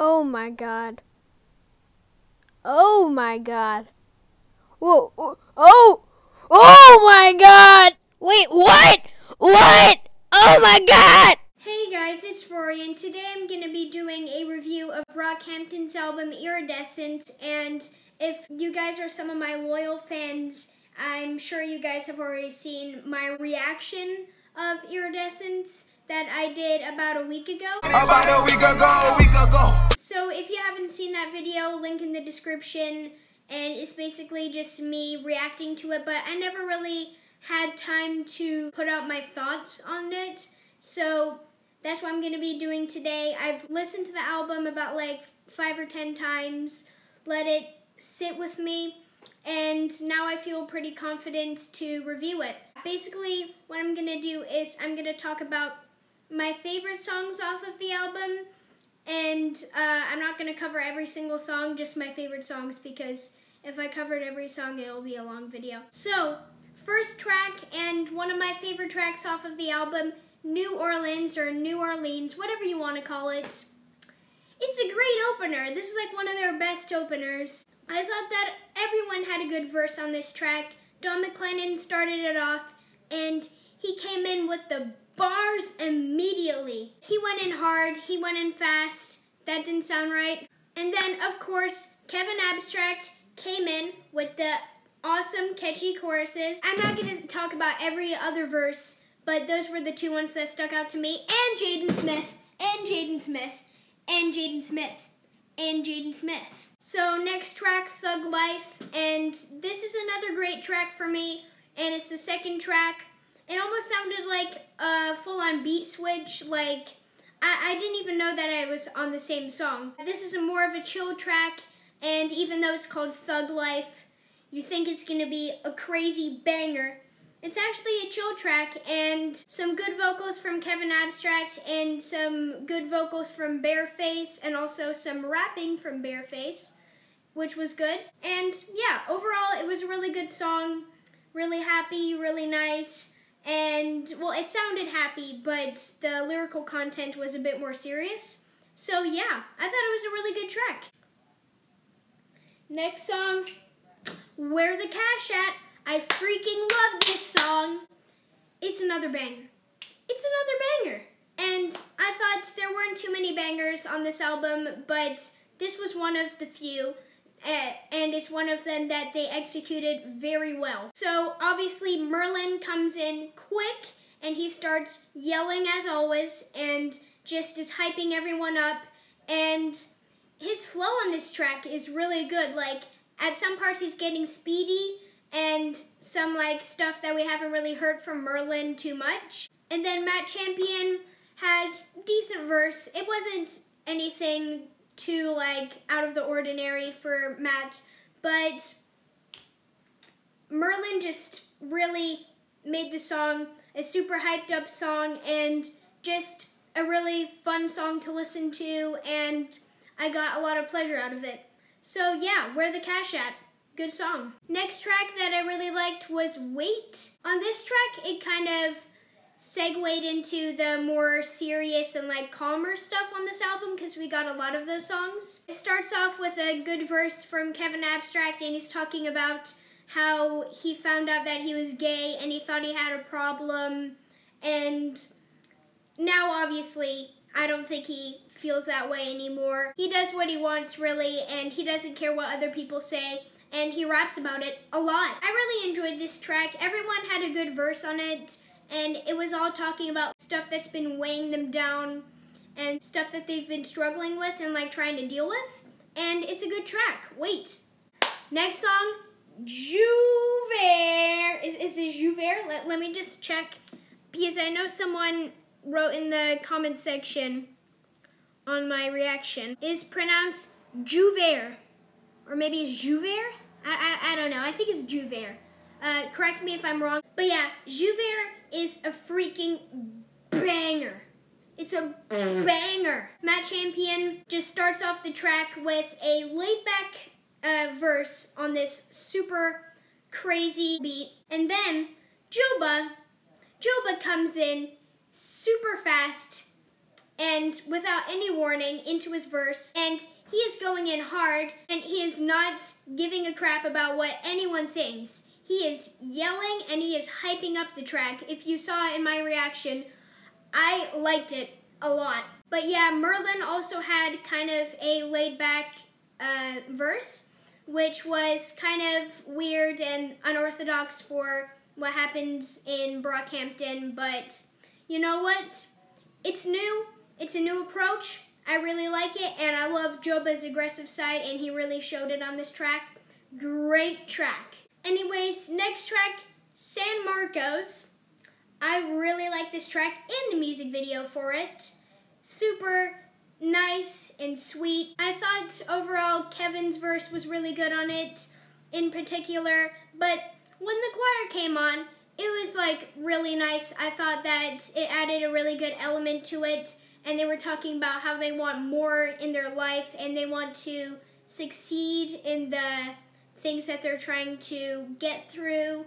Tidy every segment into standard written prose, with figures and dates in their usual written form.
Oh my god. Oh my god. Whoa. Oh! Oh my god! Wait, what? What? Oh my god! Hey guys, it's Rory, and today I'm going to be doing a review of BROCKHAMPTON's album Iridescence, and if you guys are some of my loyal fans, I'm sure you guys have already seen my reaction of Iridescence that I did about a week ago. So if you haven't seen that video, link in the description, and it's basically just me reacting to it, but I never really had time to put out my thoughts on it, so that's what I'm going to be doing today. I've listened to the album about like 5 or 10 times, let it sit with me, and now I feel pretty confident to review it. Basically, what I'm going to do is I'm going to talk about my favorite songs off of the album, and I'm not going to cover every single song, just my favorite songs, because if I covered every song, it'll be a long video. So, first track, and one of my favorite tracks off of the album, New Orleans, or New Orleans, whatever you want to call it. It's a great opener. This is like one of their best openers. I thought that everyone had a good verse on this track. Don McLennan started it off, and he came in with the bars immediately. He went in hard, he went in fast. That didn't sound right. And then, of course, Kevin Abstract came in with the awesome, catchy choruses. I'm not going to talk about every other verse, but those were the two ones that stuck out to me. And Jaden Smith, and Jaden Smith, and Jaden Smith, and Jaden Smith. So next track, Thug Life, and this is another great track for me, and it's the second track. It almost sounded like a full-on beat switch, like I didn't even know that I was on the same song. This is more of a chill track, and even though it's called Thug Life, you think it's going to be a crazy banger. It's actually a chill track, and some good vocals from Kevin Abstract, and some good vocals from Bareface, and also some rapping from Bareface, which was good. And yeah, overall, it was a really good song, really happy, really nice. And, well, it sounded happy, but the lyrical content was a bit more serious. So, yeah, I thought it was a really good track. Next song, Where the Cash At? I freaking love this song. It's another banger. It's another banger. And I thought there weren't too many bangers on this album, but this was one of the few. And it's one of them that they executed very well. So obviously Merlin comes in quick and he starts yelling as always and just is hyping everyone up, and his flow on this track is really good. Like at some parts he's getting speedy and some like stuff that we haven't really heard from Merlin too much. And then Matt Champion had decent verse. It wasn't anything too like out of the ordinary for Matt, but Merlin just really made the song a super hyped up song and just a really fun song to listen to, and I got a lot of pleasure out of it. So yeah, Where the Cash At? Good song. Next track that I really liked was Wait. On this track, it kind of segued into the more serious and like calmer stuff on this album because we got a lot of those songs. It starts off with a good verse from Kevin Abstract, and he's talking about how he found out that he was gay and he thought he had a problem, and now obviously I don't think he feels that way anymore. He does what he wants really, and he doesn't care what other people say, and he raps about it a lot. I really enjoyed this track. Everyone had a good verse on it, and it was all talking about stuff that's been weighing them down and stuff that they've been struggling with and like trying to deal with. And it's a good track. Wait. Next song, Jouvert. Is it Jouvert? Let me just check, because I know someone wrote in the comment section on my reaction. Is pronounced Jouvert. Or maybe it's Jouvert? I don't know. I think it's Jouvert. Correct me if I'm wrong. But yeah, Jouvert is a freaking banger. It's a banger. Matt Champion just starts off the track with a laid-back verse on this super crazy beat. And then Joba comes in super fast and without any warning into his verse, and he is going in hard, and he is not giving a crap about what anyone thinks. He is yelling and he is hyping up the track. If you saw in my reaction, I liked it a lot. But yeah, Merlin also had kind of a laid-back verse, which was kind of weird and unorthodox for what happens in Brockhampton, but you know what? It's new. It's a new approach. I really like it, and I love Joba's aggressive side, and he really showed it on this track. Great track. Anyways, next track, San Marcos. I really like this track and the music video for it. Super nice and sweet. I thought overall Kevin's verse was really good on it in particular, but when the choir came on, it was like really nice. I thought that it added a really good element to it, and they were talking about how they want more in their life and they want to succeed in the things that they're trying to get through,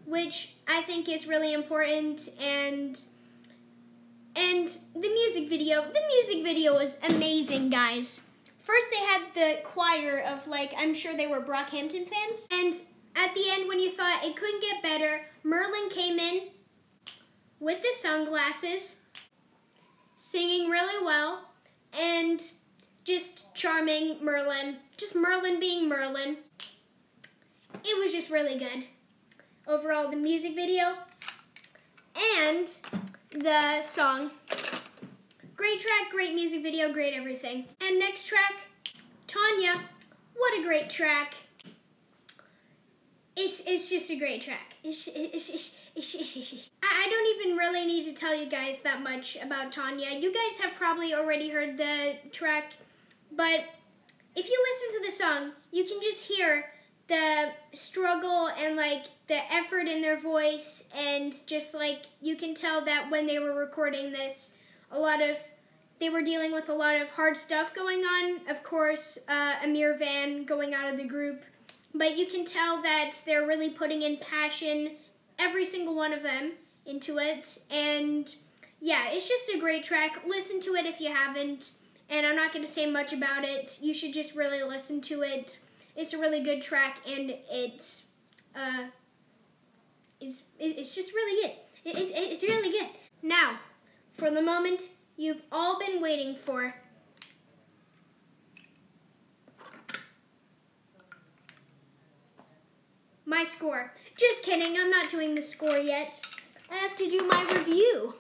which I think is really important. And the music video was amazing, guys. First they had the choir of, like, I'm sure they were Brockhampton fans, and at the end, when you thought it couldn't get better, Merlin came in with the sunglasses, singing really well, and just charming Merlin. Just Merlin being Merlin. It was just really good. Overall, the music video and the song. Great track, great music video, great everything. And next track, Tanya. What a great track. It's just a great track. I don't even really need to tell you guys that much about Tanya. You guys have probably already heard the track, but if you listen to the song, you can just hear the struggle and like the effort in their voice, and just like you can tell that when they were recording this, they were dealing with a lot of hard stuff going on. Of course, Amir Van going out of the group. But you can tell that they're really putting in passion, every single one of them, into it. And yeah, it's just a great track. Listen to it if you haven't. And I'm not going to say much about it. You should just really listen to it. It's a really good track, and it's just really good. It's really good. Now, for the moment you've all been waiting for. My score. Just kidding, I'm not doing the score yet. I have to do my review.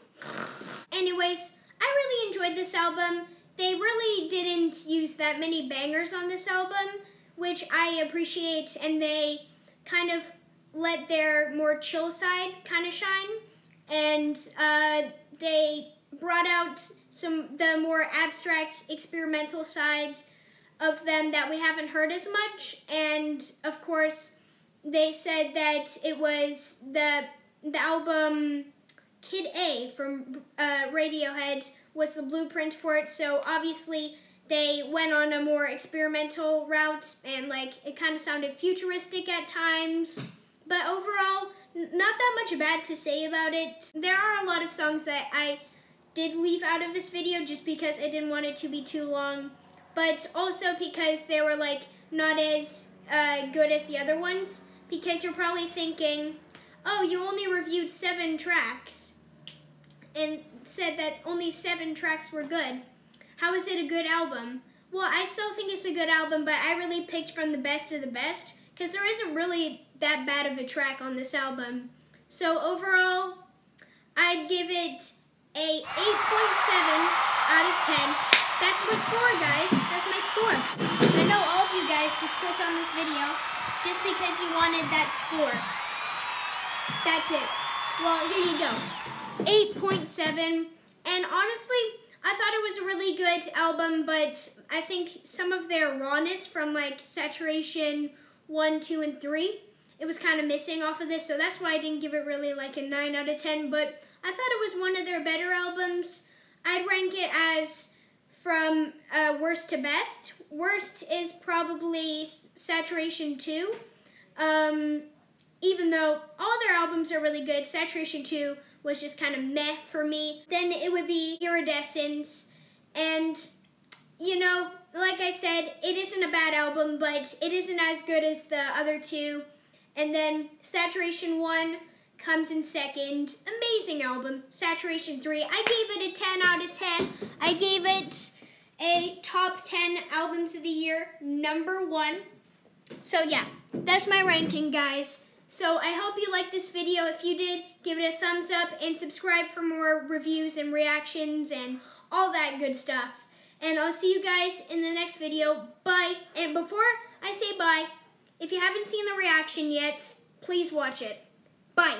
Anyways, I really enjoyed this album. They really didn't use that many bangers on this album, which I appreciate, and they kind of let their more chill side kind of shine, and they brought out the more abstract, experimental side of them that we haven't heard as much. And of course, they said that it was the album Kid A from Radiohead was the blueprint for it, so obviously they went on a more experimental route, and like it kind of sounded futuristic at times, but overall, not that much bad to say about it. There are a lot of songs that I did leave out of this video just because I didn't want it to be too long, but also because they were like not as good as the other ones, because you're probably thinking, oh, you only reviewed 7 tracks and said that only 7 tracks were good. How is it a good album? Well, I still think it's a good album, but I really picked from the best of the best, because there isn't really that bad of a track on this album. So overall, I'd give it a 8.7 out of 10. That's my score, guys. That's my score. I know all of you guys just clicked on this video just because you wanted that score. That's it. Well, here you go. 8.7. And honestly, I thought it was a really good album, but I think some of their rawness from like Saturation 1, 2, and 3, it was kind of missing off of this, so that's why I didn't give it really like a 9 out of 10, but I thought it was one of their better albums. I'd rank it as from worst to best. Worst is probably Saturation 2, even though all their albums are really good. Saturation 2 was just kind of meh for me. Then it would be Iridescence, And, you know, like I said, it isn't a bad album, but it isn't as good as the other two. And then Saturation 1 comes in second. Amazing album. Saturation 3, I gave it a 10 out of 10. I gave it a top 10 albums of the year, number 1. So yeah, that's my ranking, guys. So I hope you liked this video. If you did, give it a thumbs up and subscribe for more reviews and reactions and all that good stuff. And I'll see you guys in the next video. Bye. And before I say bye, if you haven't seen the reaction yet, please watch it. Bye.